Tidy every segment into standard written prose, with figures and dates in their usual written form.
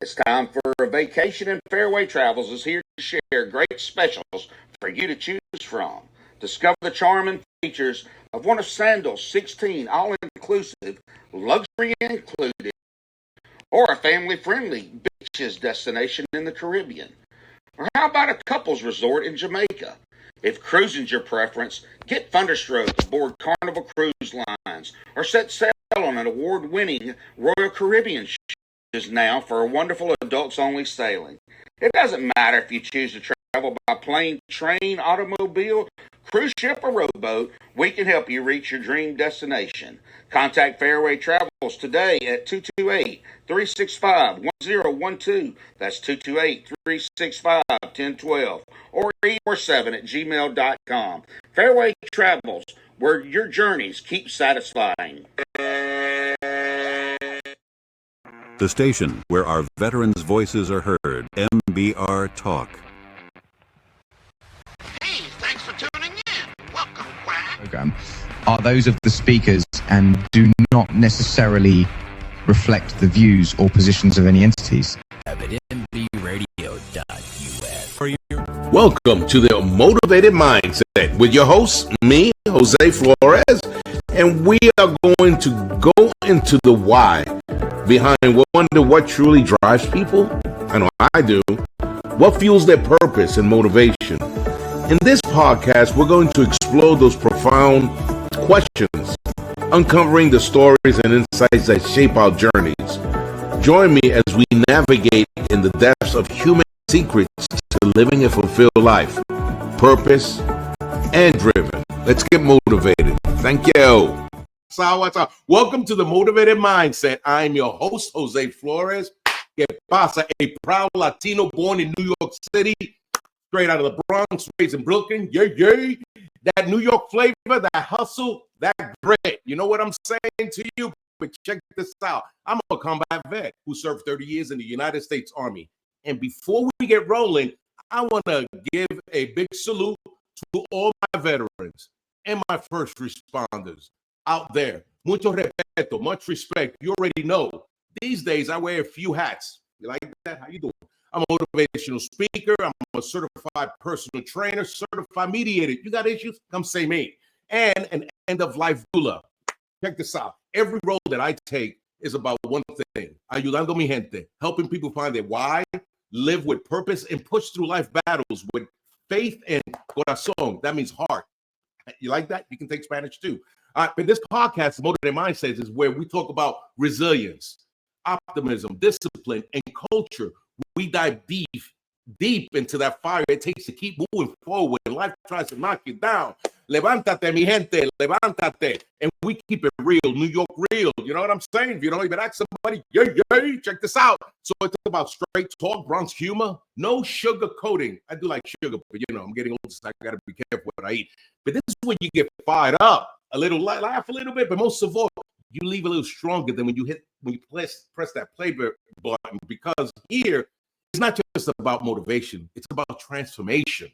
It's time for a vacation, and Fairway Travels is here to share great specials for you to choose from. Discover the charm and features of one of Sandals' 16 all-inclusive, luxury included, or a family-friendly beaches destination in the Caribbean. Or how about a couples resort in Jamaica? If cruising's your preference, get Thunderstroke aboard Carnival Cruise Lines or set sail on an award-winning Royal Caribbean ship now for a wonderful adults-only sailing. It doesn't matter if you choose to travel by plane, train, automobile, cruise ship, or rowboat, we can help you reach your dream destination. Contact Fairway Travels today at 228-365-1012. That's 228-365-1012. Or e47@gmail.com. Fairway Travels, where your journeys keep satisfying. The station where our veterans' voices are heard, MBR Talk. Hey, thanks for tuning in. Welcome, Quack. Program are those of the speakers and do not necessarily reflect the views or positions of any entities. Welcome to the Motivated Mindset with your host, me, Jose Flores, and we are going to go into the why behind what truly drives people. I know I do. What fuels their purpose and motivation? In this podcast, we're going to explore those profound questions, uncovering the stories and insights that shape our journeys. Join me as we navigate in the depths of human secrets to living a fulfilled life, purpose, and driven. Let's get motivated. Thank you. So, welcome to the Motivated Mindset. I'm your host, Jose Flores. Que pasa? A proud Latino born in New York City, straight out of the Bronx, raised in Brooklyn. Yay. That New York flavor, that hustle, that grit. You know what I'm saying to you? But check this out. I'm a combat vet who served 30 years in the United States Army. And before we get rolling, I want to give a big salute to all my veterans and my first responders out there. Mucho respeto, much respect. You already know. These days, I wear a few hats. You like that? How you doing? I'm a motivational speaker. I'm a certified personal trainer, certified mediator. You got issues? Come say me. And an end-of-life doula. Check this out. Every role that I take is about one thing. Ayudando mi gente. Helping people find their why, live with purpose, and push through life battles with faith and corazón. That means heart. You like that? You can take Spanish too. But this podcast, Motivated Mindset, is where we talk about resilience, optimism, discipline, and culture. We dive deep into that fire it takes to keep moving forward when life tries to knock you down. Levántate, mi gente, levántate. And we keep it real, New York real. You know what I'm saying? If you don't even ask somebody, yay, check this out. So it's about straight talk, Bronx humor, no sugar coating. I do like sugar, but I'm getting old, so I got to be careful what I eat. But this is when you get fired up, a little laugh a little bit, but most of all, you leave a little stronger than when you press that play button, because here it's not just about motivation, it's about transformation.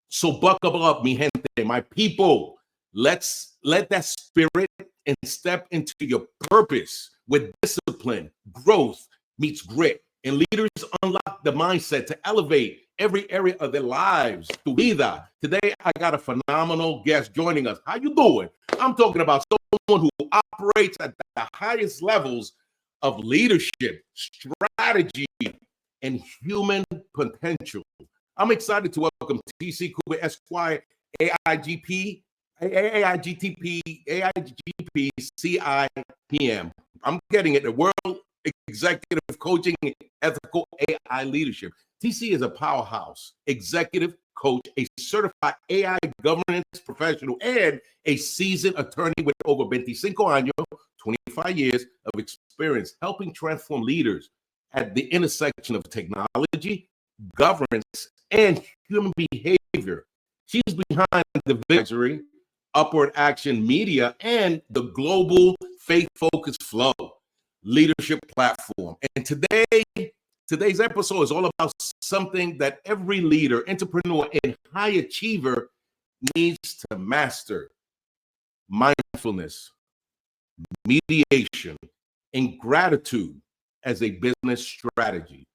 So buckle up, mi gente, my people. Let's let that spirit and step into your purpose with discipline. Growth meets grit, and leaders unlock the mindset to elevate every area of their lives. Tu vida. Today, I got a phenomenal guest joining us. How you doing? I'm talking about someone who operates at the highest levels of leadership, strategy, and human potential. I'm excited to welcome TC Cuba Esquire, AIGP, CIPM. I'm getting it, the World Executive Coaching Ethical AI Leadership. TC is a powerhouse executive coach, a certified AI governance professional, and a seasoned attorney with over 25 años, 25 years of experience helping transform leaders at the intersection of technology, governance, and human behavior. She's behind the AIGP, UpwardAction Media, and the global FaithFocusFlow leadership platform. And today's episode is all about something that every leader, entrepreneur, and high achiever needs to master: mindfulness, mediation, and gratitude as a business strategy.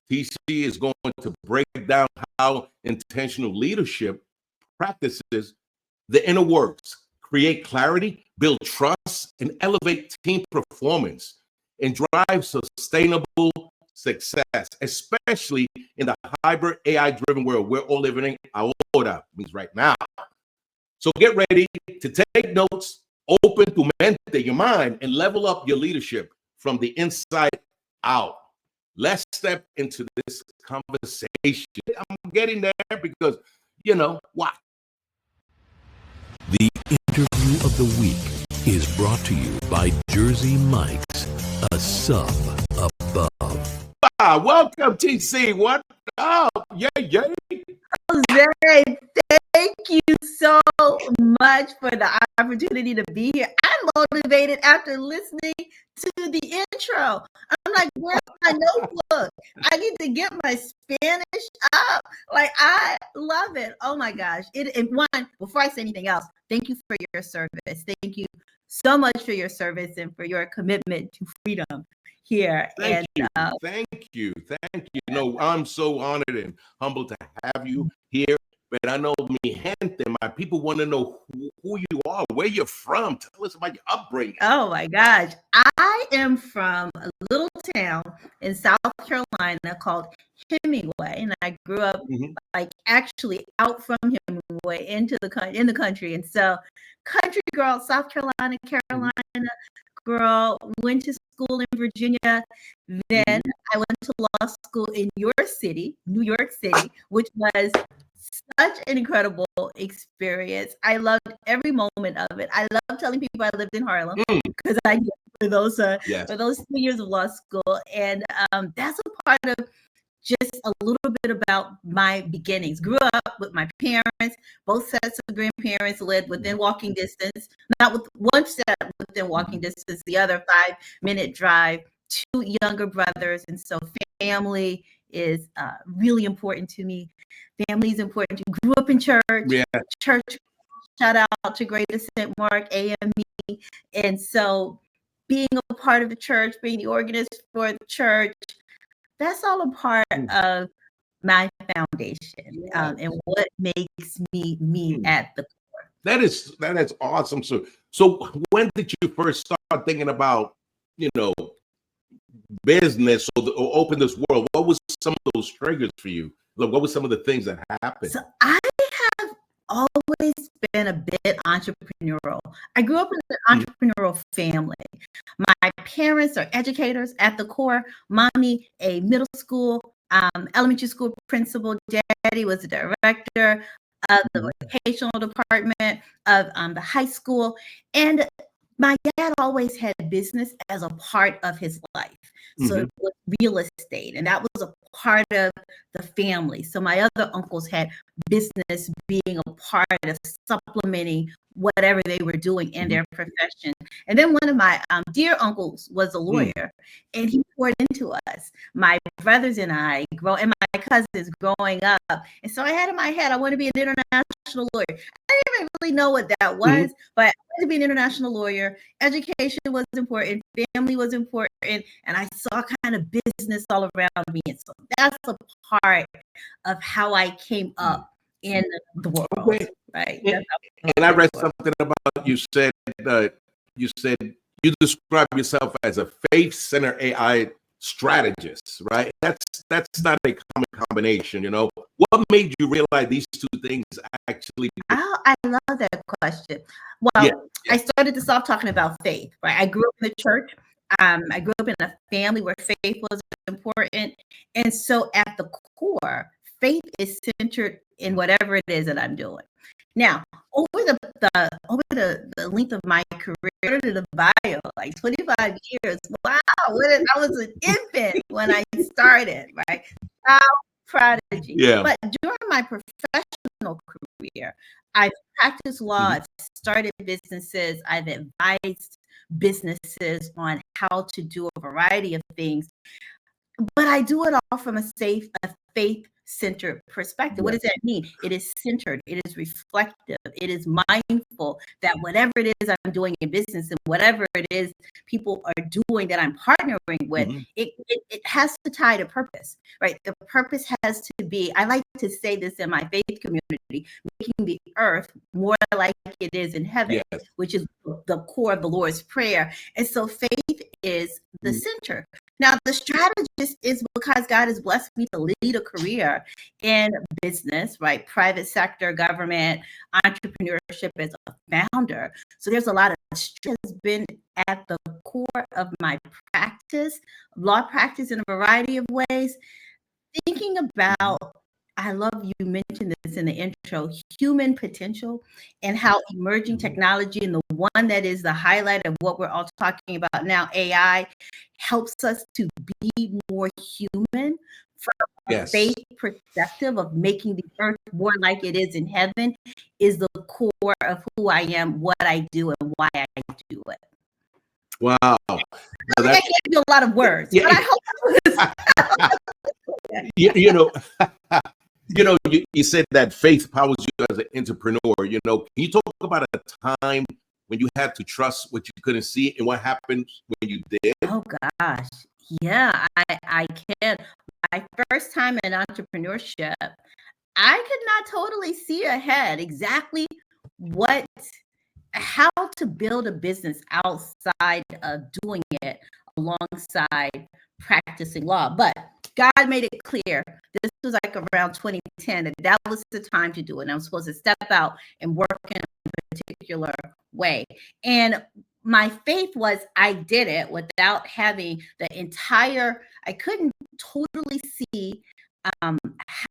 TC is going to break down how intentional leadership practices the inner works, create clarity, build trust, and elevate team performance and drive sustainable success, especially in the hybrid AI-driven world we're all living in ahora, means right now. So get ready to take notes, open tu mente, your mind, and level up your leadership from the inside out. Let's step into this conversation. I'm getting there because, you know, what? The interview of the week is brought to you by Jersey Mike's, a sub above. Welcome, TC. What up? Yay. Jose, thank you so much for the opportunity to be here. I'm motivated after listening to the intro. I'm like, where's my notebook? I need to get my Spanish up. Like, I love it. Oh my gosh. Before I say anything else, thank you for your service. Thank you so much for your service and for your commitment to freedom here. Thank you. No, I'm so honored and humbled to have you here. But I know mi gente, my people want to know who you are, where you're from. Tell us about your upbringing. Oh my gosh. I am from a little town in South Carolina called Hemingway, and I grew up like actually out from Hemingway in the country. And so country girl, South Carolina, girl, went to school in Virginia. Then I went to law school in your city, New York City, which was such an incredible experience. I loved every moment of it. I love telling people I lived in Harlem because I did for those 2 years of law school. And that's a part of just a little bit about my beginnings. Grew up with my parents, both sets of grandparents lived within walking distance, not with one set within walking distance, the other 5-minute drive, 2 younger brothers. And so family is really important to me. Family is important. Grew up in church. Yeah. Church, shout out to Great Ascent Mark, AME. And so being a part of the church, being the organist for the church, that's all a part of my foundation and what makes me at the core. That is awesome. So when did you first start thinking about, business or open this world? What was some of those triggers for you? Like, what were some of the things that happened? So I have always been a bit entrepreneurial. I grew up in an entrepreneurial family. My parents are educators at the core. Mommy, a middle school, elementary school principal. Daddy was the director of the vocational department of the high school. And my dad always had business as a part of his life. So it was real estate, and that was a part of the family. So my other uncles had business being a part of supplementing whatever they were doing in their profession. And then one of my dear uncles was a lawyer, and he poured into us, my brothers and I, and my cousins growing up. And so I had in my head, I want to be an international lawyer. I didn't even really know what that was, but I wanted to be an international lawyer. Education was important, family was important, and I saw kind of business all around me. And so that's a part of how I came up in the world, right? And I read something about you said you describe yourself as a faith-centered AI strategist, right? That's not a common combination, What made you realize these two things actually? Oh, I love that question. Well, I started this off talking about faith, right? I grew up in the church. I grew up in a family where faith was important. And so at the core, faith is centered in whatever it is that I'm doing. Now, over the length of my career, to the bio, like 25 years. Wow, I was an infant when I started, right? Prodigy. Yeah. But during my professional career, I've practiced law, I've started businesses, I've advised businesses on how to do a variety of things. But I do it all from a faith centered perspective. What Yes. does that mean? It is centered, it is reflective, it is mindful that whatever it is I'm doing in business and whatever it is people are doing that I'm partnering with, it has to tie to purpose, right? The purpose has to be, I like to say this in my faith community, making the earth more like it is in heaven, Yes. which is the core of the Lord's Prayer. And so faith is the center. Now, the strategist is because God has blessed me to lead a career in business, right? Private sector, government, entrepreneurship as a founder. So there's a lot of stress has been at the core of my practice, law practice in a variety of ways. Thinking about, I love you mentioned this in the intro, human potential and how emerging technology, and the one that is the highlight of what we're all talking about now, AI, helps us to be more human from a Yes. faith perspective of making the earth more like it is in heaven, is the core of who I am, what I do, and why I do it. Wow. I can't do a lot of words, Yeah. but I hope You said that faith powers you as an entrepreneur. Can you talk about a time when you had to trust what you couldn't see and what happened when you did? Oh gosh, yeah, I can. My first time in entrepreneurship, I could not totally see ahead exactly how to build a business outside of doing it alongside practicing law. But God made it clear. This was like around 2010 that was the time to do it. And I was supposed to step out and work in a particular way. And my faith was I did it without having I couldn't totally see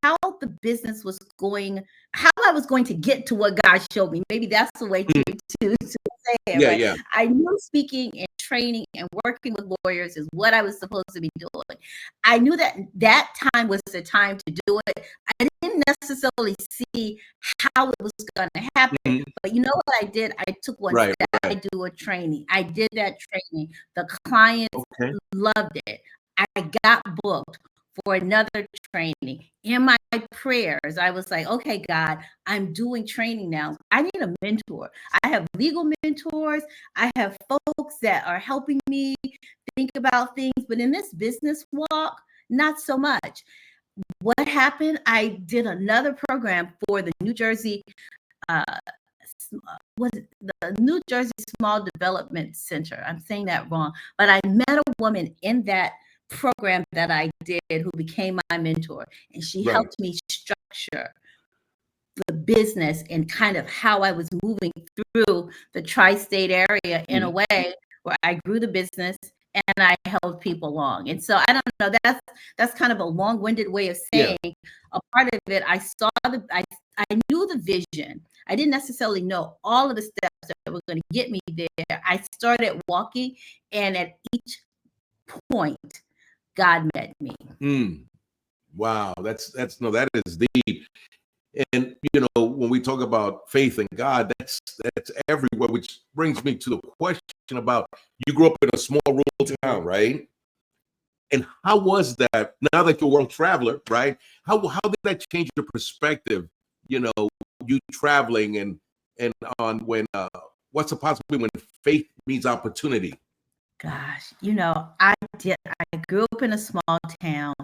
how the business was going, how I was going to get to what God showed me. Maybe that's the way to say it. Yeah, right? yeah. I knew speaking and training and working with lawyers is what I was supposed to be doing. I knew that time was the time to do it. I didn't necessarily see how it was going to happen, but you know what I did? I took one step. I do a training. I did that training. The clients loved it. I got booked for another training. In my prayers, I was like, okay, God, I'm doing training now. I need a mentor. I have legal mentors. I have folks that are helping me think about things, but in this business walk, not so much. What happened? I did another program for the New Jersey New Jersey Small Development Center. I'm saying that wrong, but I met a woman in that program that I did who became my mentor, and she helped me structure the business and kind of how I was moving through the tri-state area in a way where I grew the business and I held people along. And so I don't know, that's kind of a long-winded way of saying a part of it. I knew the vision. I didn't necessarily know all of the steps that were going to get me there. I started walking, and at each point, God met me. Wow, that is deep. And when we talk about faith in God, that's everywhere, which brings me to the question about, you grew up in a small rural town, right? And how was that, now that you're a world traveler, right? How did that change your perspective, you traveling and on when what's the possibility when faith meets opportunity? Gosh, I grew up in a small town,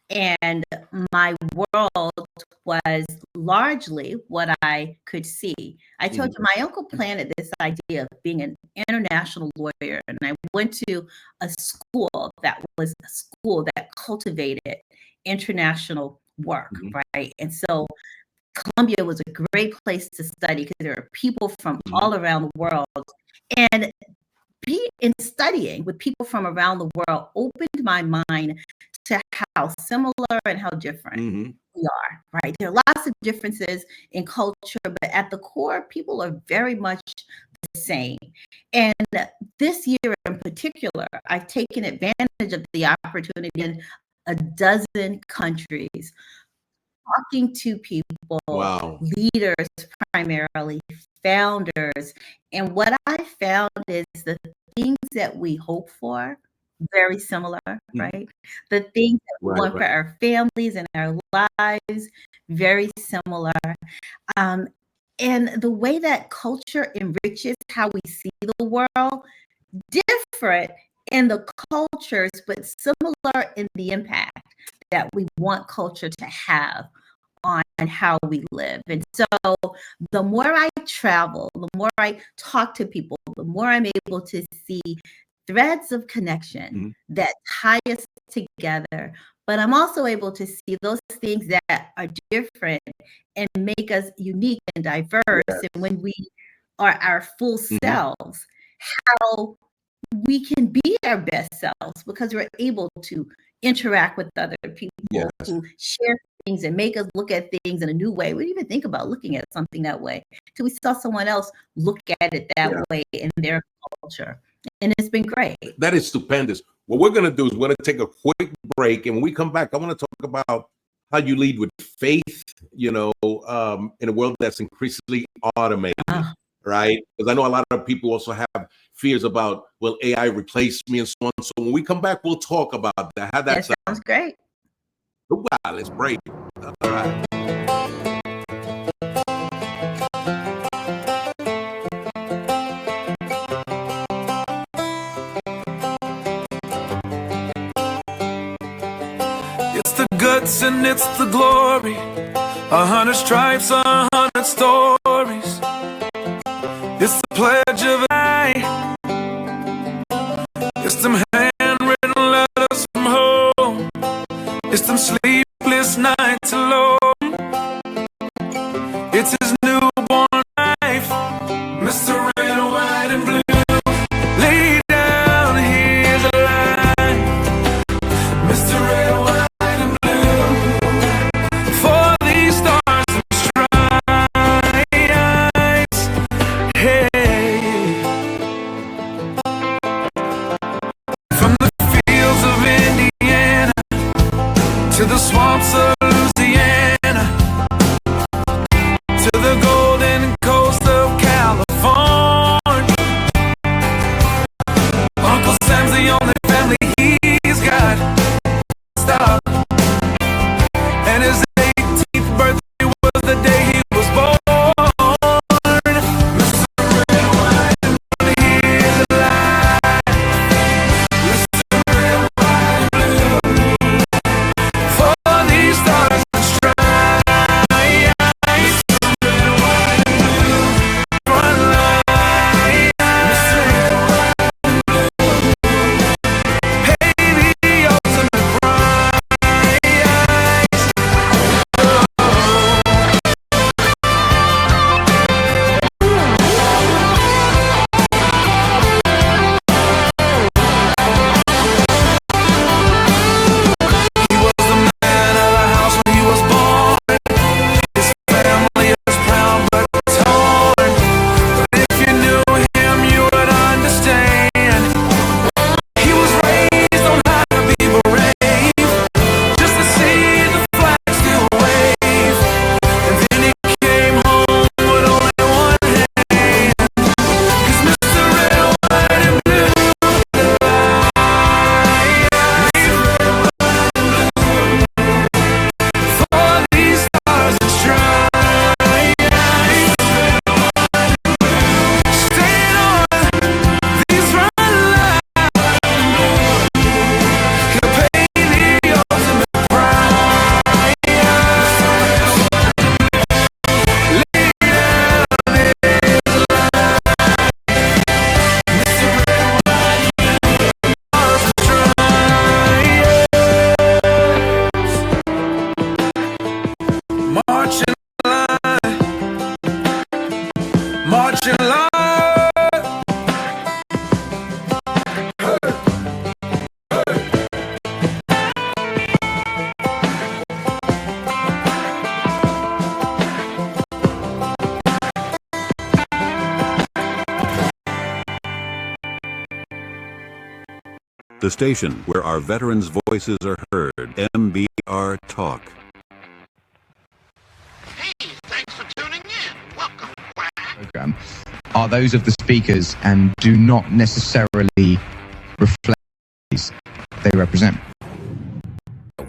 and my world was largely what I could see. I told you my uncle planted this idea of being an international lawyer, and I went to a school that cultivated international work, right? And so Columbia was a great place to study because there are people from all around the world. And studying with people from around the world opened my mind to how similar and how different we are, right? There are lots of differences in culture, but at the core, people are very much the same. And this year in particular, I've taken advantage of the opportunity in a dozen countries, talking to people, leaders primarily, founders. And what I found is the things that we hope for very similar, right? The things that we want for our families and our lives, very similar. And the way that culture enriches how we see the world, different in the cultures, but similar in the impact that we want culture to have on how we live. And so the more I travel, the more I talk to people, the more I'm able to see threads of connection that tie us together. But I'm also able to see those things that are different and make us unique and diverse. And when we are our full selves, how we can be our best selves because we're able to interact with other people who share things and make us look at things in a new way. We didn't even think about looking at something that way until we saw someone else look at it that way in their culture. And it's been great. That is stupendous. What we're going to do is we're going to take a quick break. And when we come back, I want to talk about how you lead with faith, in a world that's increasingly automated. Right? Because I know a lot of people also have fears about, will AI replace me and so on. So when we come back, we'll talk about that. How that sounds great. Wow, let's break. All right. It's the guts and it's the glory. 100 stripes, 100 stories. It's the pledge of life. It's them handwritten letters from home. It's them sleepless nights alone. It's his newborn life, Mr. Red, White, and Blue. Lay down his life, Mr. Red, White, and Blue. For these stars and stripes, hey. From the fields of Indiana to the swamps of Louisiana, to the golden coast of California. Uncle Sam's the only family he's got. Stop. And his 18th birthday was the day he was born. Mr. Red, White, and Blue, he's alive. Mr. Red, White, and Blue. For these stars and stripes, marching line. The station where our veterans' voices are heard, MBR Talk. Hey, thanks for tuning in. Welcome, Quack. Program are those of the speakers and do not necessarily reflect these. they represent.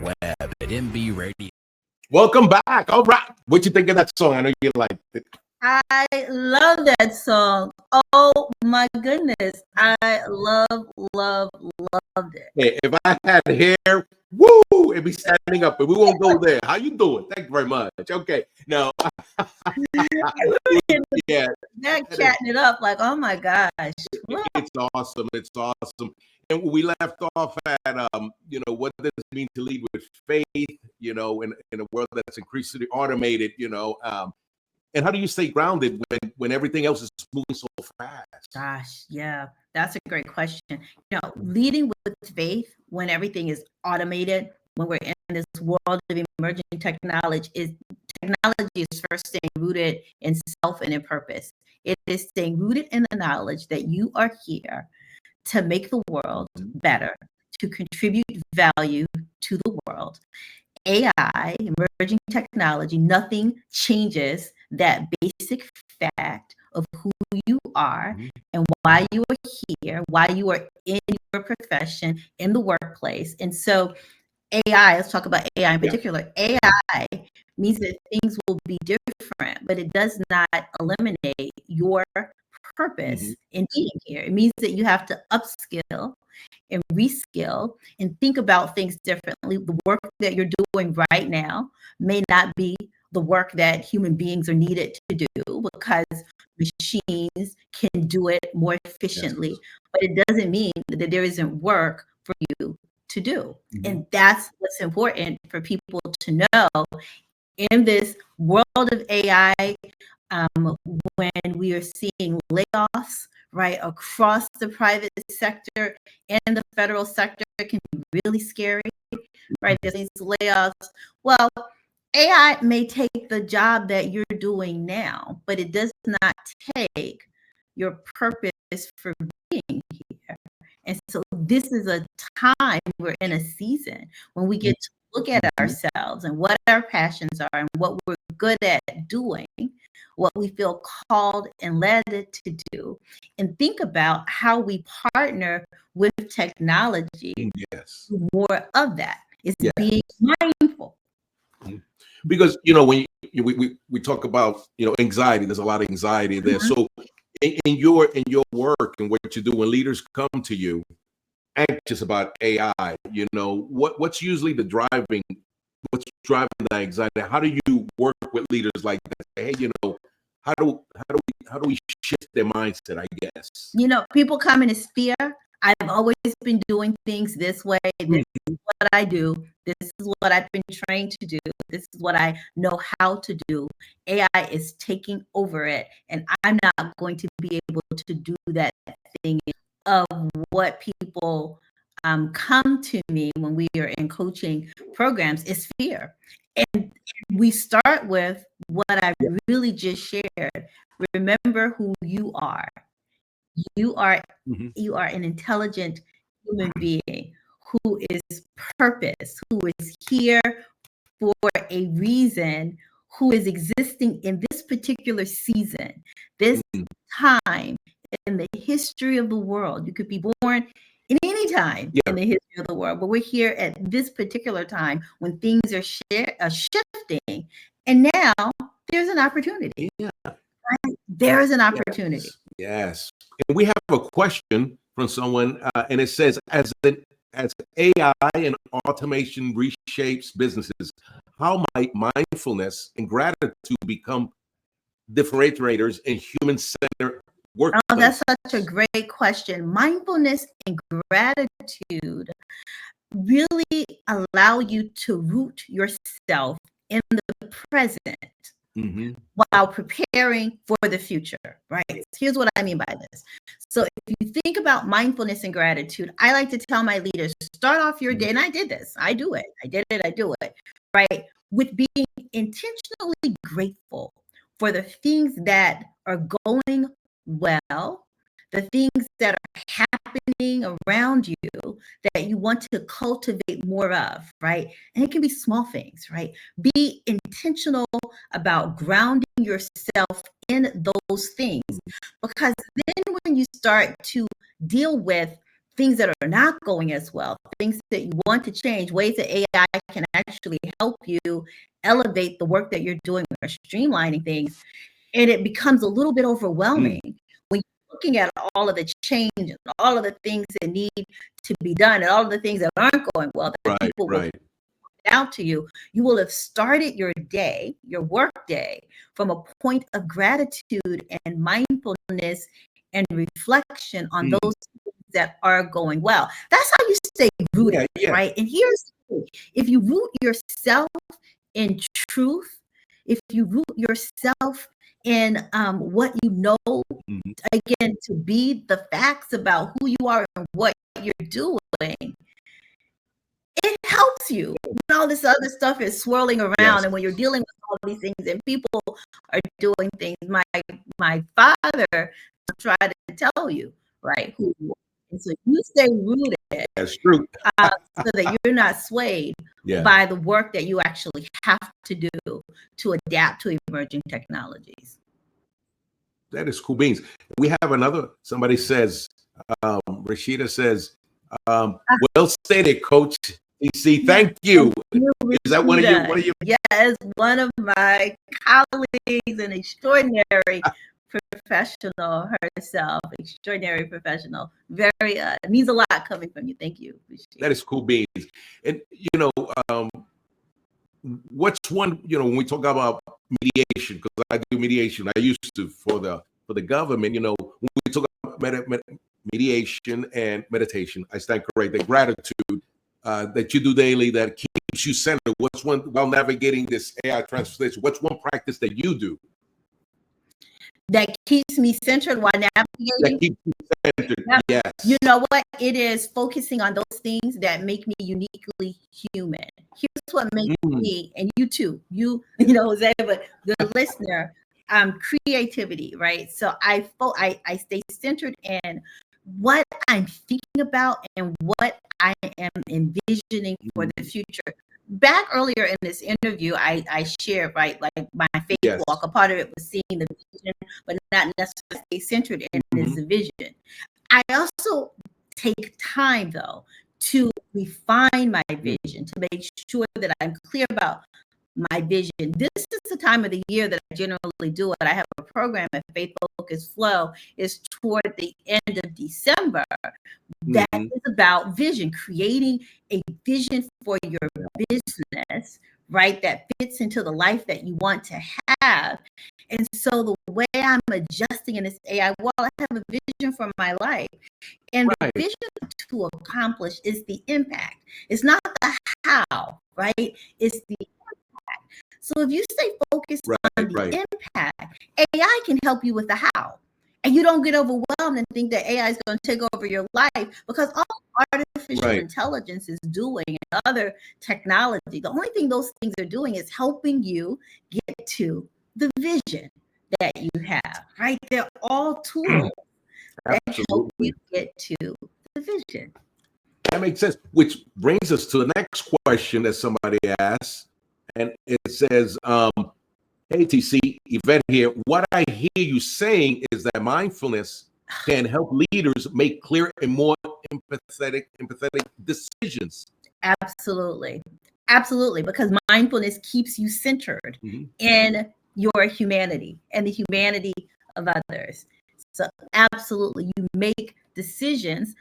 Web at MB Radio. Welcome back. All right. What you think of that song? I know you liked it. I love that song. Oh my goodness. I loved it. Hey, if I had hair, woo, it'd be standing up, but we won't go there. How you doing? Thank you very much. Okay. No. Yeah. That chatting it up like, oh my gosh. It's awesome. It's awesome. And we left off at, what does it mean to lead with faith, in a world that's increasingly automated, and how do you stay grounded when everything else is moving so fast? Gosh, yeah, that's a great question. Leading with faith when everything is automated, when we're in this world of emerging technology is first staying rooted in self and in purpose. It is staying rooted in the knowledge that you are here to make the world better, to contribute value to the world. AI, emerging technology, nothing changes that basic fact of who you are and why you are here, why you are in your profession, in the workplace. And so AI, let's talk about AI in particular. AI means that things will be different, but it does not eliminate your purpose in being here. It means that you have to upskill and reskill and think about things differently. The work that you're doing right now may not be the work that human beings are needed to do because machines can do it more efficiently. Yes. But it doesn't mean that there isn't work for you to do. And that's what's important for people to know in this world of AI, when we are seeing layoffs right across the private sector and the federal sector. It can be really scary, right? There's these layoffs. Well, AI may take the job that you're doing now, but it does not take your purpose for being here. And so this is a time, we're in a season when we get to look at ourselves and what our passions are and what we're good at doing, what we feel called and led to do, and think about how we partner with technology. Yes. More of that is being mindful. Because, when we talk about, anxiety, there's a lot of anxiety there. So in your work and what you do, when leaders come to you anxious about AI, what's usually what's driving the anxiety? How do you work with leaders like that? Hey, how do we shift their mindset, I guess? People come in as fear. I've always been doing things this way. This is what I do. This is what I've been trained to do. This is what I know how to do. AI is taking over it, and I'm not going to be able to do that thing. Of what people come to me when we are in coaching programs is fear. And we start with what I really just shared. Remember who you are. You are an intelligent human being who is purpose, who is here for a reason, who is existing in this particular season, this time in the history of the world. You could be born in any time in the history of the world, but we're here at this particular time when things are shifting, and now there's an opportunity. Right? There is an opportunity. Yes. And we have a question from someone, and it says, as AI and automation reshapes businesses, how might mindfulness and gratitude become differentiators in human-centered workplace? Oh, that's such a great question. Mindfulness and gratitude really allow you to root yourself in the present while preparing for the future, right? Here's what I mean by this. So if you think about mindfulness and gratitude, I like to tell my leaders, start off your day, and I did this. I do it. I did it. I do it, right? With being intentionally grateful for the things that are going well, the things that are happening around you that you want to cultivate more of, right? And it can be small things, right? Be intentional about grounding yourself in those things, because then when you start to deal with things that are not going as well, things that you want to change, ways that AI can actually help you elevate the work that you're doing or streamlining things. And it becomes a little bit overwhelming when you're looking at all of the change and all of the things that need to be done and all of the things that aren't going well that people will point out to you. You will have started your day, your work day, from a point of gratitude and mindfulness and reflection on those things that are going well. That's how you stay rooted, right? And here's the thing. If you root yourself in truth, if you root yourself in what you know, again, to be the facts about who you are and what you're doing, it helps you when all this other stuff is swirling around and when you're dealing with all these things and people are doing things. My father tried to tell you, right? And so you stay rooted. That's true. So that you're not swayed by the work that you actually have to do to adapt to emerging technologies. That is cool beans. We have another, somebody says, Rashida says, well stated, Coach DC. Thank you. Is that one of your? Yes, one of my colleagues, an extraordinary professional herself, extraordinary professional. Very means a lot coming from you. Thank you. That is cool beans. And what's one, when we talk about mediation, because I do mediation, I used to for the government, when we talk about mediation and meditation, I stand corrected. Gratitude that you do daily that keeps you centered. What's one, while navigating this AI translation, what's one practice that you do that keeps me centered while navigating? That keeps you centered. Yes. You know what? It is focusing on those things that make me uniquely human. Here's what makes me, and you too, Jose, but the listener, creativity, right? So I stay centered in what I'm thinking about and what I am envisioning for the future. Back earlier in this interview, I shared, right, like my faith walk. A part of it was seeing the vision, but not necessarily stay centered in this vision. I also take time, though, to refine my vision, to make sure that I'm clear about my vision. This is the time of the year that I generally do it. I have a program at FaithFocusFlow. It's toward the end of December. That is about vision, creating a vision for your business, right? That fits into the life that you want to have. And so the way I'm adjusting in this AI world, I have a vision for my life. And the vision to accomplish is the impact. It's not the how, right? It's the impact. So if you stay focused on the impact, AI can help you with the how. And you don't get overwhelmed and think that AI is going to take over your life, because all artificial intelligence is doing and other technology, the only thing those things are doing is helping you get to the vision that you have, right? They're all tools that help you get to the vision. That makes sense, which brings us to the next question that somebody asked. And it says, hey, TC, Yvette here. What I hear you saying is that mindfulness can help leaders make clear and more empathetic decisions. Absolutely. Absolutely. Because mindfulness keeps you centered in your humanity and the humanity of others. So absolutely, you make decisions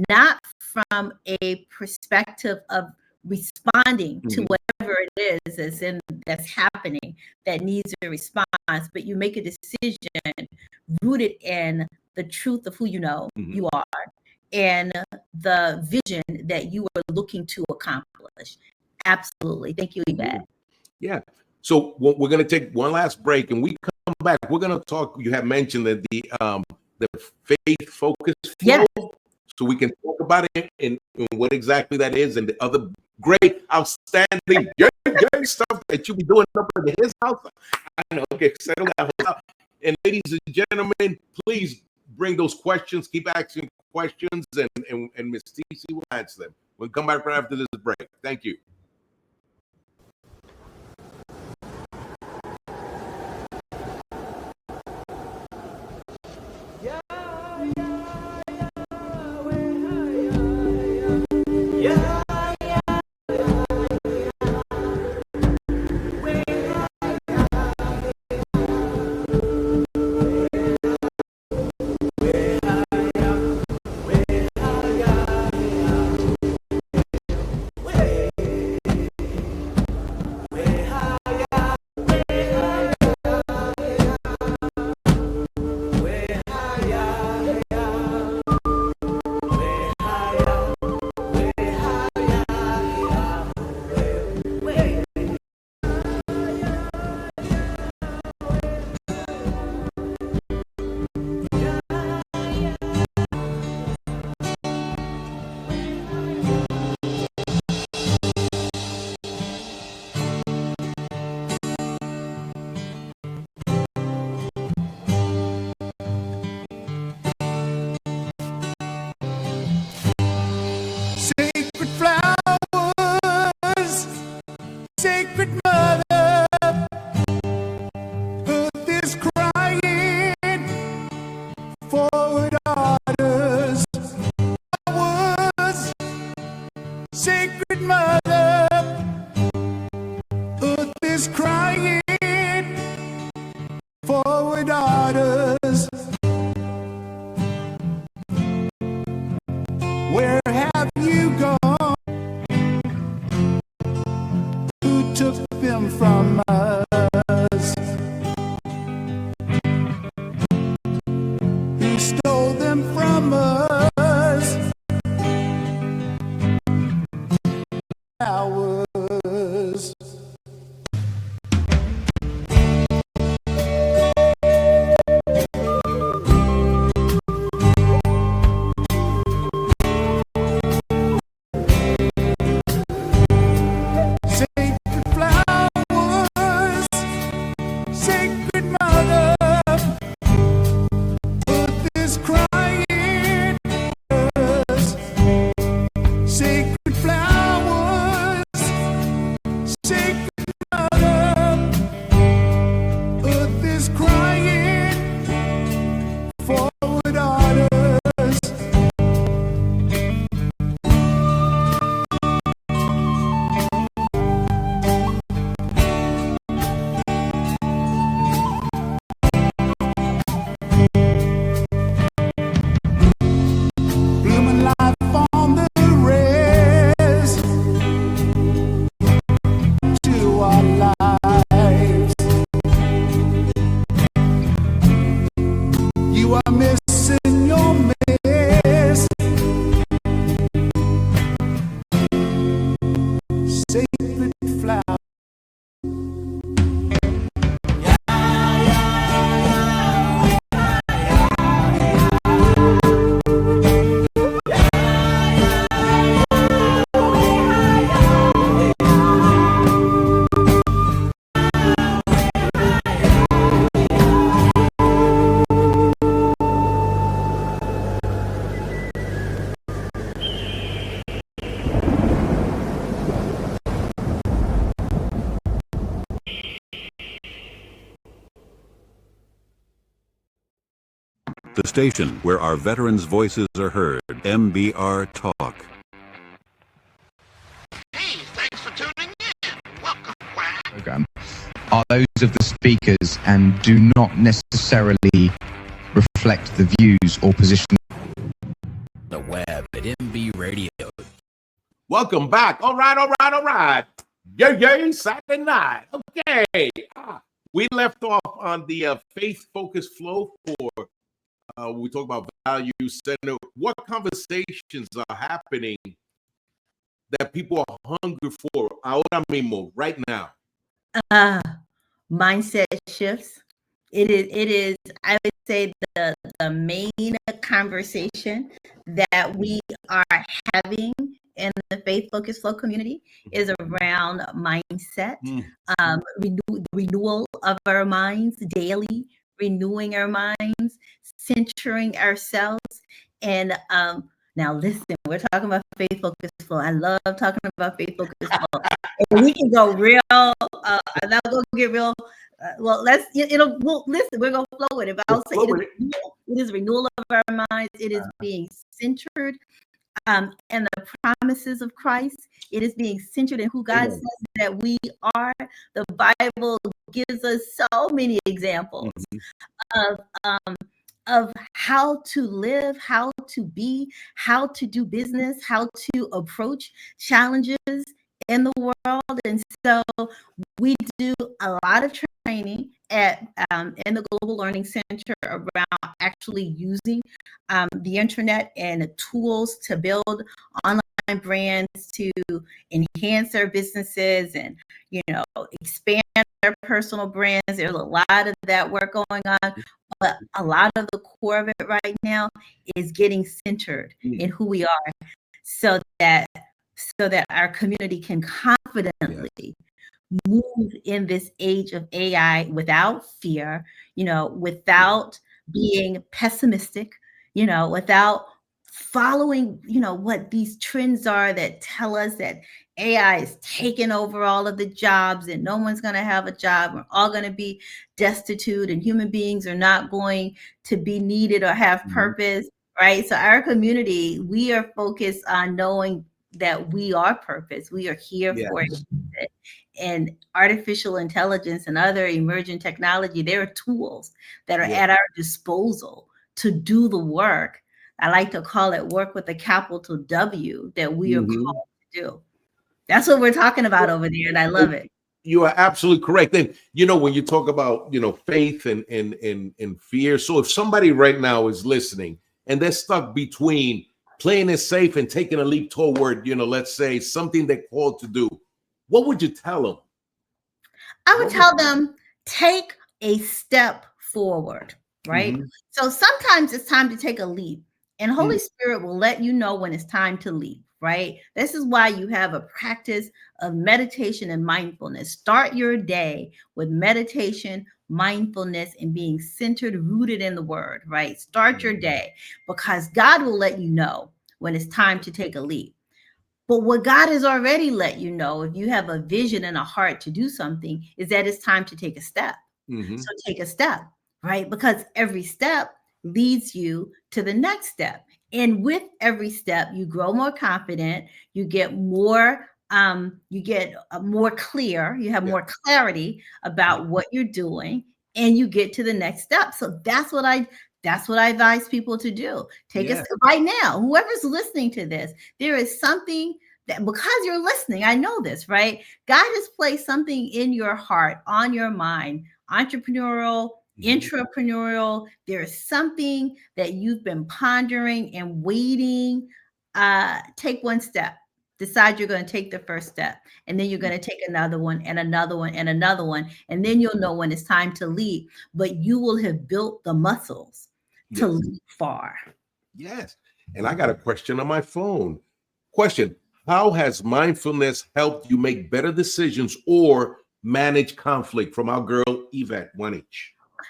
not from a perspective of responding to whatever it is that's happening that needs a response, but you make a decision rooted in the truth of who you know you are and the vision that you are looking to accomplish. Absolutely. Thank you, Yvette. Yeah. So we're going to take one last break, and we come back. We're going to talk. You have mentioned that the FaithFocusFlow. So we can talk about it and what exactly that is and the other great, outstanding stuff that you be doing up in his house. I know. Okay, settle that out. And ladies and gentlemen, please bring those questions. Keep asking questions, and Miss TC will answer them. We'll come back right after this break. Thank you. Sacred flowers, sacred mother, earth is crying for her daughters. Flowers, sacred mother, earth is crying for her daughters. Where have you gone? Who took them from us? Who stole them from us? Ours. Sacred flowers, sacred mother, earth is crying. Sacred flowers, sacred mother, earth is crying for her daughters. Blooming life on the res to our lives. You are missing your miss. Sacred flower. The station where our veterans' voices are heard. MBR Talk. Hey, thanks for tuning in. Welcome, Quack. Program are those of the speakers and do not necessarily reflect the views or positions. The web at MB Radio. Welcome back. All right. Yay, Saturday night. Okay. We left off on the Faith Focus Flow for we talk about value center. What conversations are happening that people are hungry for ahora mismo, right now? Mindset shifts. It is, I would say, the main conversation that we are having in the Faith Focus Flow community is around mindset, renewal of our minds daily, renewing our minds, centering ourselves. And now listen, we're talking about Faith Focus Flow. I love talking about Faith Focus Flow. And we can go real, and I'll go get real. Well, listen, we're going to flow with it. But I'll say it is renewal of our minds. It is being centered. and the promises of Christ. It is being centered in who God says that we are. The Bible gives us so many examples of how to live, how to be, how to do business, how to approach challenges in the world. And so we do a lot of training at in the Global Learning Center around actually using the internet and tools to build online brands, to enhance their businesses and, expand their personal brands. There's a lot of that work going on, but a lot of the core of it right now is getting centered in who we are, so that our community can confidently move in this age of AI without fear, without being pessimistic, without following, what these trends are that tell us that AI is taking over all of the jobs and no one's going to have a job. We're all going to be destitute and human beings are not going to be needed or have purpose, right? So our community, we are focused on knowing that we are purpose. We are here for it. And artificial intelligence and other emerging technology, there are tools that are at our disposal to do the work. I like to call it work with a capital W that we are called to do. That's what we're talking about over there, and I love it. You are absolutely correct. And when you talk about faith and fear, so if somebody right now is listening and they're stuck between playing it safe and taking a leap toward, let's say something they're called to do, what would you tell them? I would tell them, take a step forward, right? So sometimes it's time to take a leap, and Holy Spirit will let you know when it's time to leap, right? This is why you have a practice of meditation and mindfulness. Start your day with meditation, mindfulness, and being centered, rooted in the word, right? Start your day, because God will let you know when it's time to take a leap. But what God has already let you know, if you have a vision and a heart to do something, is that it's time to take a step. So take a step, right? Because every step leads you to the next step. And with every step, you grow more confident, you get more more clear, you have more clarity about what you're doing, and you get to the next step. So that's what I advise people to do. Take a step right now. Whoever's listening to this, there is something that, because you're listening, I know this, right? God has placed something in your heart, on your mind, entrepreneurial, intrapreneurial. There's something that you've been pondering and waiting. Take one step. Decide you're going to take the first step, and then you're going to take another one and another one and another one. And then you'll know when it's time to leap, but you will have built the muscles to leap far. Yes. And I got a question on my phone. Question: how has mindfulness helped you make better decisions or manage conflict? From our girl, Yvette, 1H.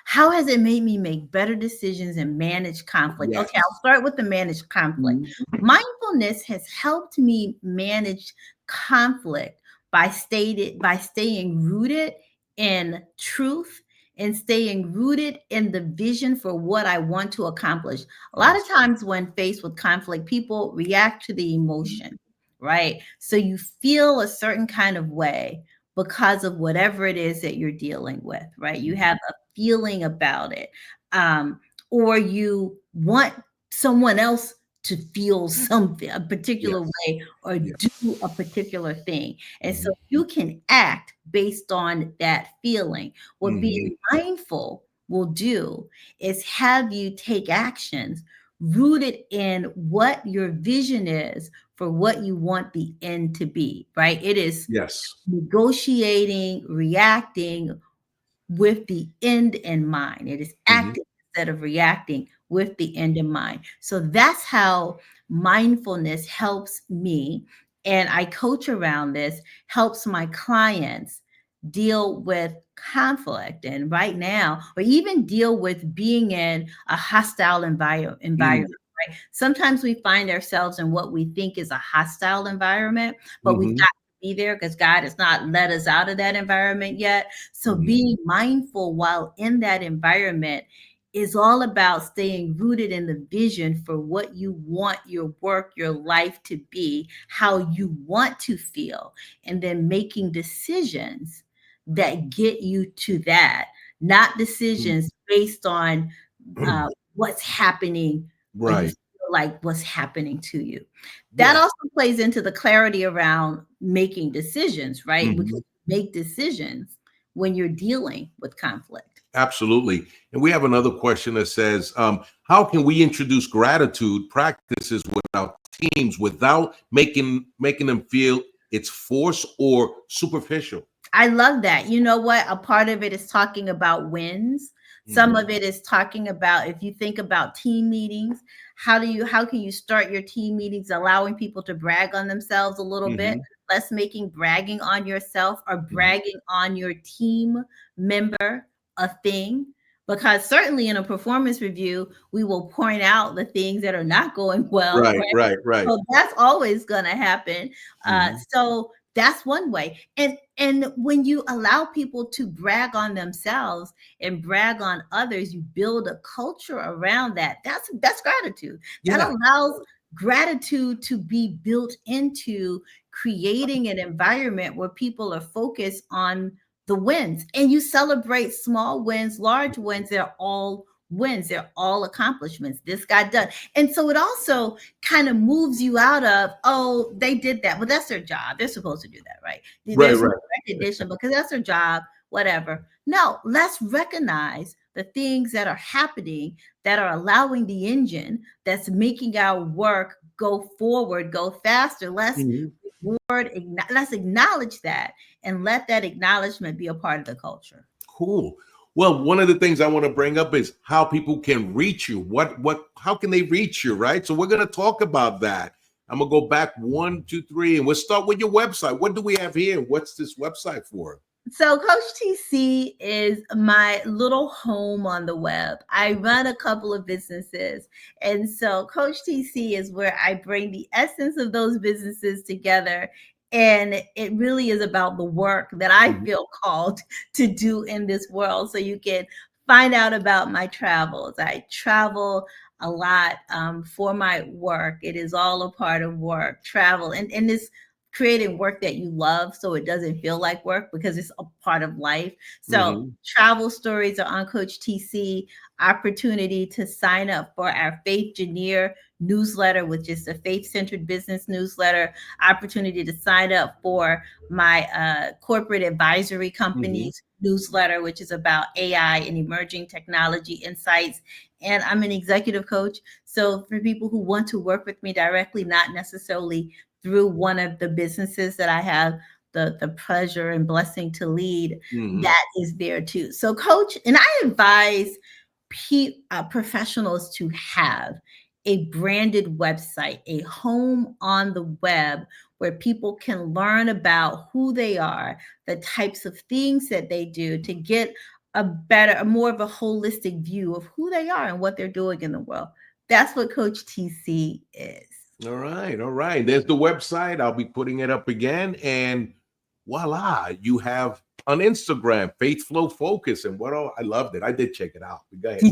How has it made me make better decisions and manage conflict? Okay, I'll start with the manage conflict. Mindfulness has helped me manage conflict by staying rooted in truth and staying rooted in the vision for what I want to accomplish. A lot of times when faced with conflict, people react to the emotion, right? So you feel a certain kind of way because of whatever it is that you're dealing with, right? You have a feeling about it, or you want someone else to feel something, a particular way, or do a particular thing. And so you can act based on that feeling. What being mindful will do is have you take actions rooted in what your vision is for what you want the end to be, right? It is negotiating, reacting with the end in mind. It is acting instead of reacting with the end in mind. So that's how mindfulness helps me. And I coach around this, helps my clients deal with conflict. And right now, or even deal with being in a hostile environment. Right? Sometimes we find ourselves in what we think is a hostile environment, but we've got to be there because God has not let us out of that environment yet. So being mindful while in that environment is all about staying rooted in the vision for what you want your work, your life to be, how you want to feel, and then making decisions that get you to that, not decisions based on what's happening or you Right. feel like what's happening to you. That Yeah. also plays into the clarity around making decisions, right? Because Mhm. you make decisions when you're dealing with conflict. Absolutely. And we have another question that says, how can we introduce gratitude practices with our teams without making them feel it's forced or superficial? I love that. You know what? A part of it is talking about wins. Some of it is talking about, if you think about team meetings, how can you start your team meetings allowing people to brag on themselves a little bit, Mhm. less making bragging on yourself or Mhm. bragging on your team member a thing. Because certainly in a performance review, we will point out the things that are not going well, Right, right? right, right. So that's always going to happen. Mhm. So that's one way. And when you allow people to brag on themselves and brag on others, you build a culture around that. That's gratitude. That Yeah. allows gratitude to be built into creating an environment where people are focused on the wins, and you celebrate small wins, large wins. They're all wins. They're all accomplishments. This got done. And so it also kind of moves you out of, oh, they did that. Well, that's their job. They're supposed to do that, right? Right, There's no right. recognition because that's their job, whatever. No, let's recognize the things that are happening that are allowing the engine that's making our work go forward, go faster. Mhm. Let's acknowledge that and let that acknowledgement be a part of the culture. Cool. Well, one of the things I want to bring up is how people can reach you. How can they reach you, right? So we're going to talk about that. I'm going to go back 1, 2, 3, and we'll start with your website. What do we have here? What's this website for? So Coach TC is my little home on the web. I run a couple of businesses. And so Coach TC is where I bring the essence of those businesses together. And it really is about the work that I Mhm. feel called to do in this world. So you can find out about my travels. I travel a lot for my work. It is all a part of work, travel. And this creating work that you love so it doesn't feel like work because it's a part of life. So Mhm. travel stories are on Coach TC. Opportunity to sign up for our Faith Engineer newsletter, which is a faith-centered business newsletter. Opportunity to sign up for my corporate advisory Mhm. company's newsletter, which is about AI and emerging technology insights. And I'm an executive coach. So for people who want to work with me directly, not necessarily through one of the businesses that I have the pleasure and blessing to lead, Mhm. that is there too. So coach, and I advise professionals to have a branded website, a home on the web where people can learn about who they are, the types of things that they do to get a more of a holistic view of who they are and what they're doing in the world. That's what Coach TC is. All right, all right. There's the website. I'll be putting it up again, and voila, you have on Instagram, Faith Flow Focus, and what all. I loved it. I did check it out. Go ahead,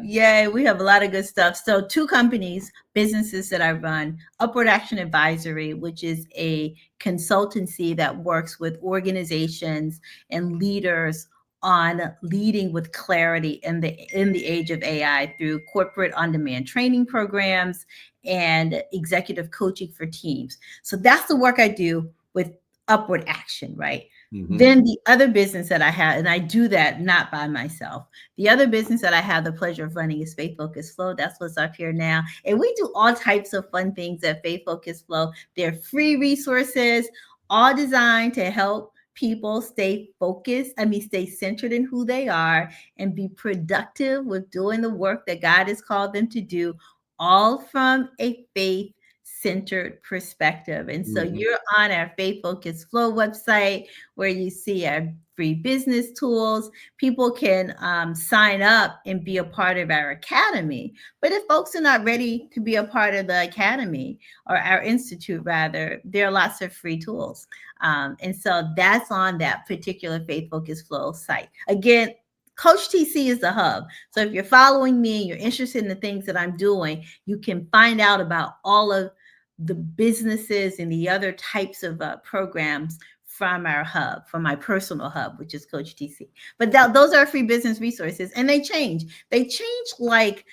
man. We have a lot of good stuff. So two companies, businesses that I run, UpwardAction Advisory, which is a consultancy that works with organizations and leaders on leading with clarity in the age of AI through corporate on-demand training programs and executive coaching for teams. So that's the work I do with Upward Action, right? Mhm. Then the other business that I have, and I do that not by myself. The other business that I have the pleasure of running is FaithFocusFlow. That's what's up here now. And we do all types of fun things at FaithFocusFlow. They're free resources, all designed to help people stay stay centered in who they are and be productive with doing the work that God has called them to do, all from a faith centered perspective. And so Mhm. you're on our Faith Focus Flow website where you see our free business tools. People can sign up and be a part of our academy. But if folks are not ready to be a part of the academy or our institute, rather, there are lots of free tools. And so that's on that particular Faith Focus Flow site. Again, Coach TC is the hub. So if you're following me and you're interested in the things that I'm doing, you can find out about all of the businesses and the other types of programs from our hub, from my personal hub, which is Coach TC. But those are free business resources, and they change. They change like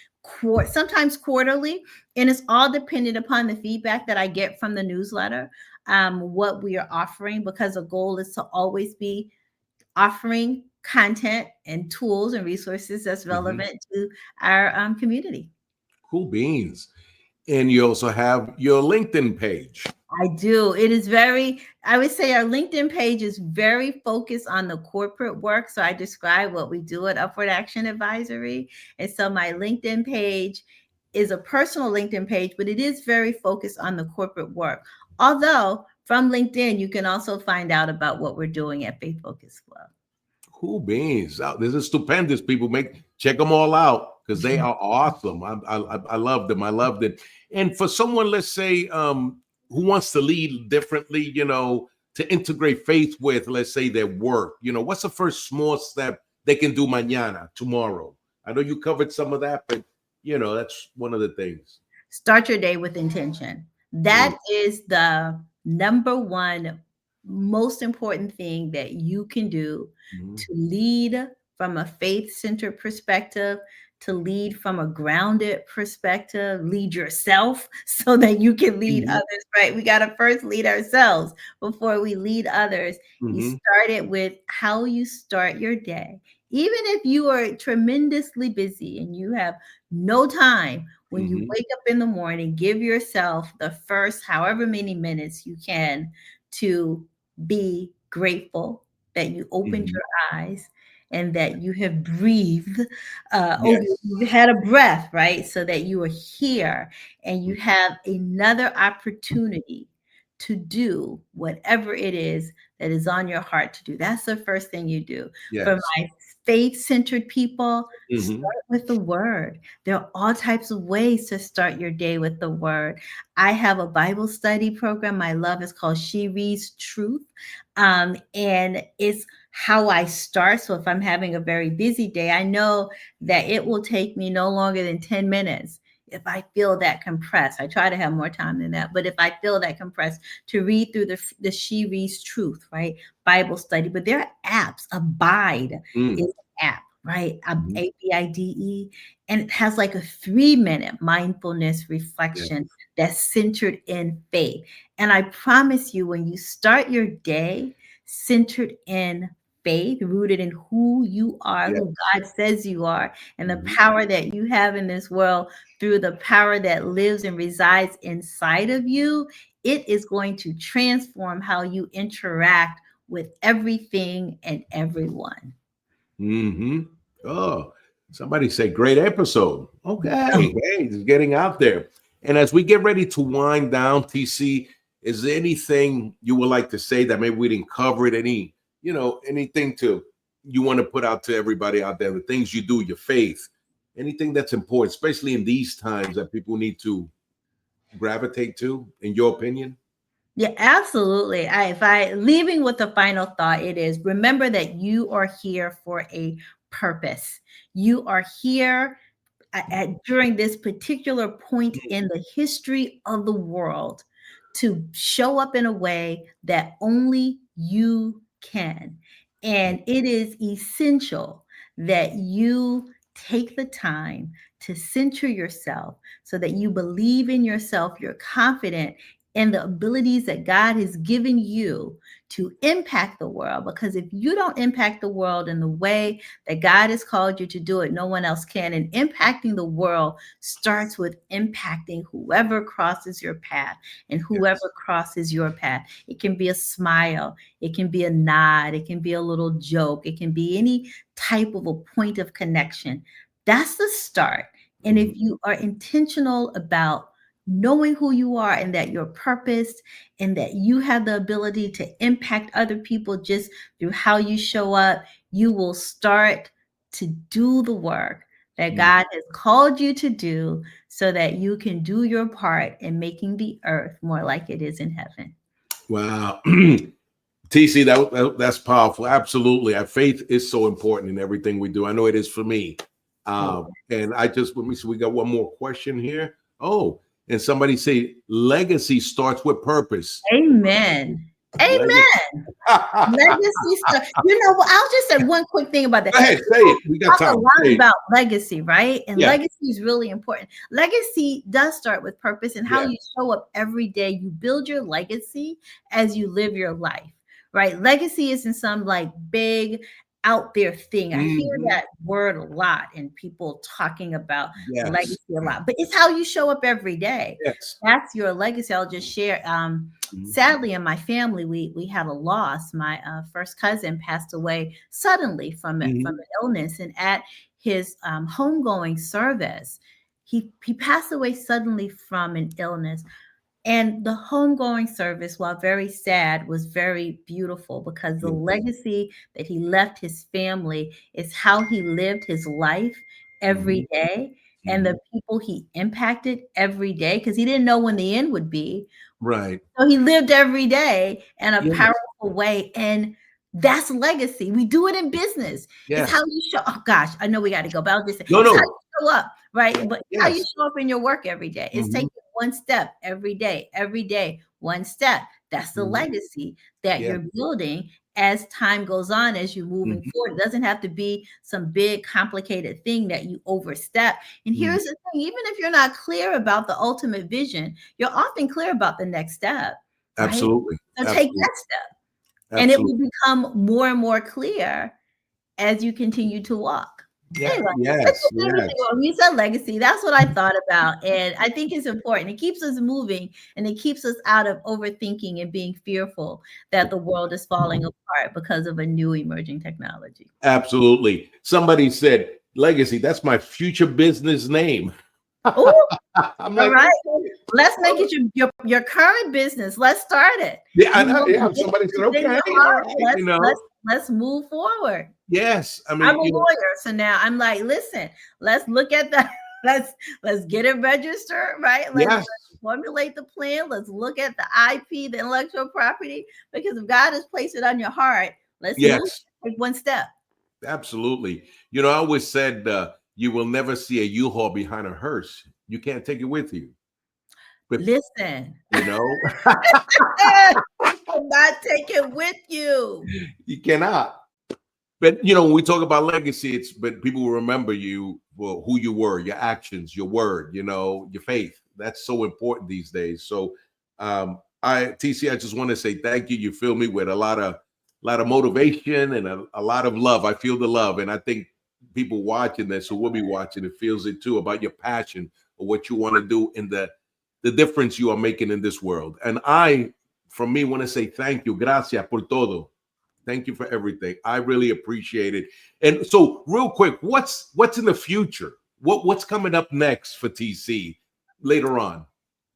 sometimes quarterly, and it's all dependent upon the feedback that I get from the newsletter, what we are offering, because the goal is to always be offering content and tools and resources that's relevant to our community. Cool beans. And you also have your LinkedIn page. I do. It is I would say our LinkedIn page is very focused on the corporate work. So I describe what we do at UpwardAction Advisory. And so my LinkedIn page is a personal LinkedIn page, but it is very focused on the corporate work. Although from LinkedIn, you can also find out about what we're doing at FaithFocusFlow. Cool beans. This is stupendous. People check them all out because they are awesome. I love them. I loved it. And for someone, let's say, who wants to lead differently, to integrate faith with, let's say, their work, what's the first small step they can do tomorrow? I know you covered some of that, but, that's one of the things. Start your day with intention. That is the number one most important thing that you can do to lead from a faith-centered perspective, to lead from a grounded perspective, lead yourself so that you can lead others, right? We got to first lead ourselves before we lead others. You start it with how you start your day. Even if you are tremendously busy and you have no time, when you wake up in the morning, give yourself the first however many minutes you can to be grateful that you opened your eyes and that you have breathed, you had a breath, right? So that you are here and you have another opportunity to do whatever it is that is on your heart to do. That's the first thing you do. For my faith-centered people, start with the word. There are all types of ways to start your day with the word. I have a Bible study program I love. It's called She Reads Truth. And it's how I start. So if I'm having a very busy day, I know that it will take me no longer than 10 minutes. If I feel that compressed, I try to have more time than that. But if I feel that compressed, to read through the She Reads Truth, right? Bible study. But there are apps. Abide is an app, right? ABIDE. And it has like a 3-minute mindfulness reflection that's centered in faith. And I promise you, when you start your day centered in faith, rooted in who you are, who God says you are, and the power that you have in this world through the power that lives and resides inside of you, it is going to transform how you interact with everything and everyone. Oh, somebody say great episode. Okay. Hey, it's getting out there. And as we get ready to wind down, TC, is there anything you would like to say that maybe we didn't cover it? Anything you want to put out to everybody out there, the things you do, your faith, anything that's important, especially in these times that people need to gravitate to, in your opinion? Yeah, absolutely. Leaving with the final thought, it is remember that you are here for a purpose. You are here during this particular point in the history of the world to show up in a way that only you can. And it is essential that you take the time to center yourself so that you believe in yourself, you're confident in the abilities that God has given you to impact the world. Because if you don't impact the world in the way that God has called you to do it, no one else can. And impacting the world starts with impacting whoever crosses your path and whoever crosses your path. It can be a smile. It can be a nod. It can be a little joke. It can be any type of a point of connection. That's the start. And if you are intentional about knowing who you are and that you're purposed and that you have the ability to impact other people just through how you show up, you will start to do the work that God has called you to do so that you can do your part in making the earth more like it is in heaven. Wow. TC, that's powerful. Absolutely. Faith is so important in everything we do. I know it is for me. And let me see, we got one more question here. Oh, and somebody say legacy starts with purpose. Amen. Amen. Legacy stuff. I'll just say one quick thing about that. Go ahead, say it. We got time. Talk a lot about legacy, right? And yeah. Legacy is really important. Legacy does start with purpose and how you show up every day. You build your legacy as you live your life, right? Legacy isn't some like big out there thing. I hear that word a lot and people talking about legacy a lot, but it's how you show up every day. Yes. That's your legacy. I'll just share. Sadly, in my family, we had a loss. My first cousin passed away suddenly from an illness, and at his homegoing service, he passed away suddenly from an illness. And the homegoing service, while very sad, was very beautiful because the legacy that he left his family is how he lived his life every day and the people he impacted every day, because he didn't know when the end would be. Right. So he lived every day in a powerful way. And that's legacy. We do it in business. It's how you show. Oh gosh, I know we got to go, but I'll just say, how you show up, right? But how you show up in your work every day. It's taking one step every day, one step. That's the legacy that you're building as time goes on, as you're moving forward. It doesn't have to be some big, complicated thing that you overstep. And here's the thing, even if you're not clear about the ultimate vision, you're often clear about the next step. Right? Absolutely. So take that step. And it will become more and more clear as you continue to walk. Anyway, we said legacy. That's what I thought about. And I think it's important. It keeps us moving and it keeps us out of overthinking and being fearful that the world is falling apart because of a new emerging technology. Absolutely. Somebody said legacy. That's my future business name. Oh, all right. Let's make it your current business. Let's start it. Yeah, I know. Yeah, somebody said, okay. Let's move forward. Yes, I mean, I'm a lawyer, so now I'm like, listen, let's look at the let's get it registered, right? Let's formulate the plan. Let's look at the IP, the intellectual property, because if God has placed it on your heart, let's take one step. Absolutely. I always said you will never see a U-Haul behind a hearse. You can't take it with you. But, listen, cannot take it with you. You cannot. But when we talk about legacy, but people will remember you for who you were, your actions, your word, your faith. That's so important these days. So TC, I just want to say thank you. You fill me with a lot of motivation and a lot of love. I feel the love. And I think people watching this, who will be watching it, feels it too, about your passion or what you want to do in the difference you are making in this world. And I, from me, want to say thank you. Gracias por todo. Thank you for everything. I really appreciate it. And so real quick, what's in the future? What's coming up next for TC later on?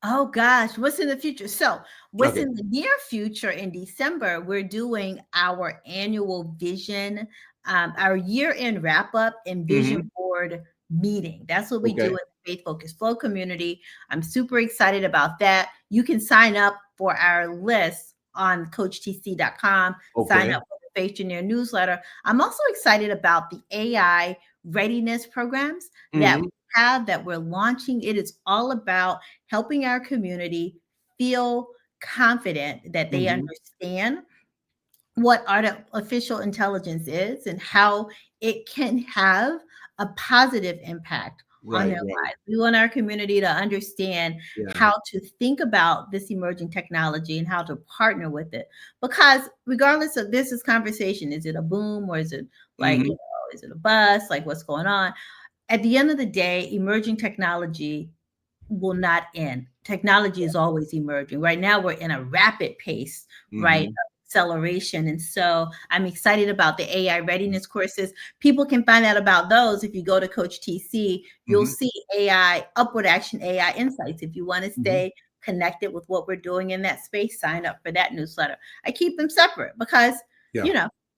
Oh gosh, what's in the future? So what's in the near future, in December, we're doing our annual vision, our year-end wrap-up and vision board meeting. That's what we do in the FaithFocusFlow community. I'm super excited about that. You can sign up for our list on coachtc.com. Sign up for the Faith Engineer newsletter. I'm also excited about the AI readiness programs that we have, that we're launching. It is all about helping our community feel confident that they understand what artificial intelligence is and how it can have a positive impact on their lives. We want our community to understand how to think about this emerging technology and how to partner with it. Because regardless of this conversation, is it a boom or is it like, is it a bust? Like, what's going on? At the end of the day, emerging technology will not end. Technology is always emerging. Right now, we're in a rapid pace, right? Acceleration. And so I'm excited about the AI readiness courses. People can find out about those. If you go to Coach TC, you'll see AI, Upward Action AI Insights. If you want to stay connected with what we're doing in that space, sign up for that newsletter. I keep them separate because,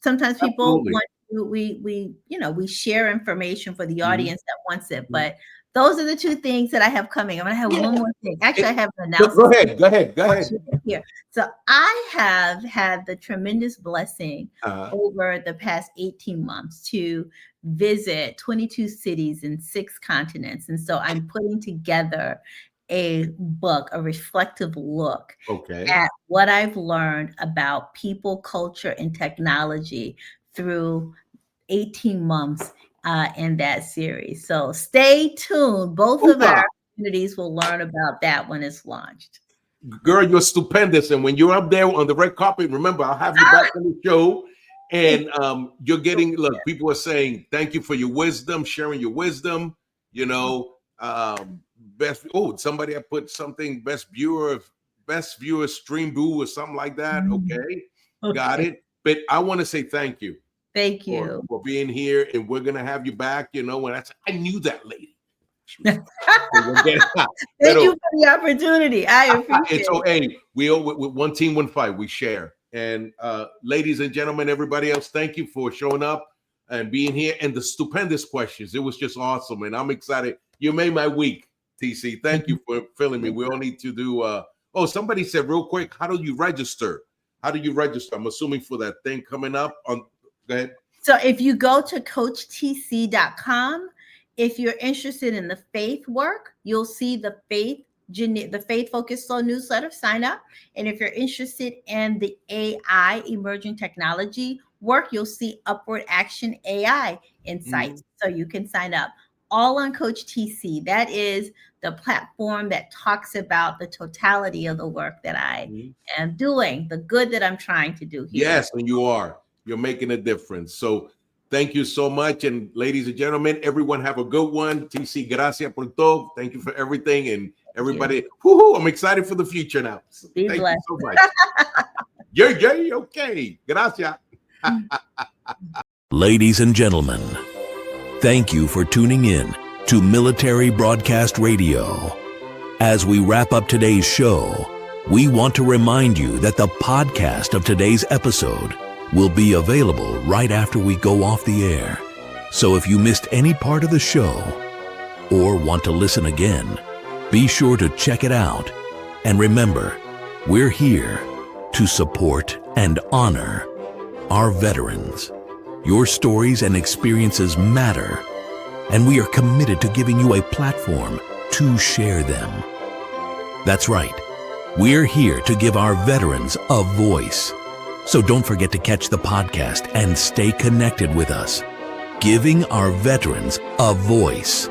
sometimes people want to, we share information for the audience that wants it, but those are the two things that I have coming. I'm going to have one more thing. Actually, I have an announcement. Go ahead. Here. So I have had the tremendous blessing over the past 18 months to visit 22 cities in 6 continents. And so I'm putting together a book, a reflective look at what I've learned about people, culture, and technology through 18 months in that series. So stay tuned. Both of our communities will learn about that when it's launched. Girl, you're stupendous. And when you're up there on the red carpet, remember, I'll have you back on the show. And you're getting, look, people are saying, thank you for your wisdom, sharing your wisdom, you know, somebody I put something, best viewer stream boo or something like that. Okay. Got it. But I want to say thank you. Thank you for being here, and we're gonna have you back. You know, when I knew that lady. Thank you for the opportunity. I appreciate it. So, hey, we all with one team, one fight. We share. And ladies and gentlemen, everybody else, thank you for showing up and being here, and the stupendous questions. It was just awesome, and I'm excited. You made my week, TC. Thank you for filling me. We all need to do. Somebody said real quick, how do you register? I'm assuming for that thing coming up on. Go ahead. So if you go to coachtc.com, if you're interested in the faith work, you'll see the FaithFocusFlow newsletter, sign up. And if you're interested in the AI emerging technology work, you'll see UpwardAction AI insights. So you can sign up all on Coach TC. That is the platform that talks about the totality of the work that I am doing, the good that I'm trying to do here. Yes, and you are. You're making a difference. So thank you so much. And ladies and gentlemen, everyone have a good one. TC, gracias por todo. Thank you for everything. And everybody, I'm excited for the future now. Be Thank blessed. you so much. Yay, okay. Gracias. Ladies and gentlemen, thank you for tuning in to Military Broadcast Radio. As we wrap up today's show, we want to remind you that the podcast of today's episode will be available right after we go off the air. So if you missed any part of the show or want to listen again, be sure to check it out. And remember, we're here to support and honor our veterans. Your stories and experiences matter, and we are committed to giving you a platform to share them. That's right. We're here to give our veterans a voice. So don't forget to catch the podcast and stay connected with us. Giving our veterans a voice.